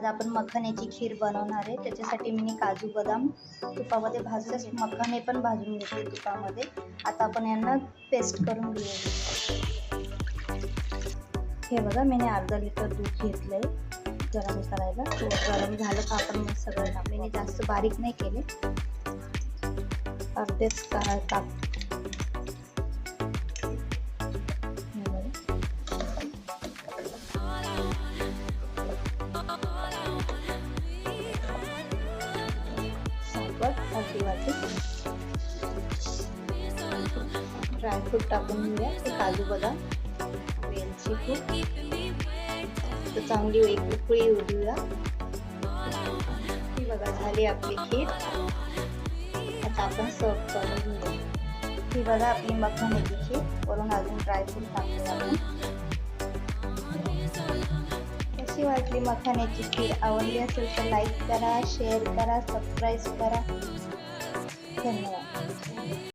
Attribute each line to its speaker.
Speaker 1: आज आपण मखाण्याची खीर बनवणार आहे. त्याच्यासाठी मी काजू बदाम तुपामध्ये भाजून, मखाणे पण भाजून घेतले तुपामध्ये. आता आपण यांना पेस्ट करून घेऊया. हे बघा, मी अर्धा लिटर दूध घेतलंय गरम करायला. दूध गरम झालं का आपण मग सगळं टाकलं. मी जास्त बारीक नाही केले, अर्धेच टाक. ड्रायफ्रूट टाकून घेऊया. ते काजू बदाम, वेलची पूड, तर चांगली एक उकळी येऊ देऊया. ही बघा झाली आपली खीर. आता आपण सर्व करून घेऊया. ही बघा आपली मखाण्याची खीर. वरून अजून ड्रायफ्रूट टाकूया आपण. कशी वाटली मखाण्याची खीर? आवडली असेल तर लाईक करा, शेअर करा, सबस्क्राईब करा. धन्यवाद.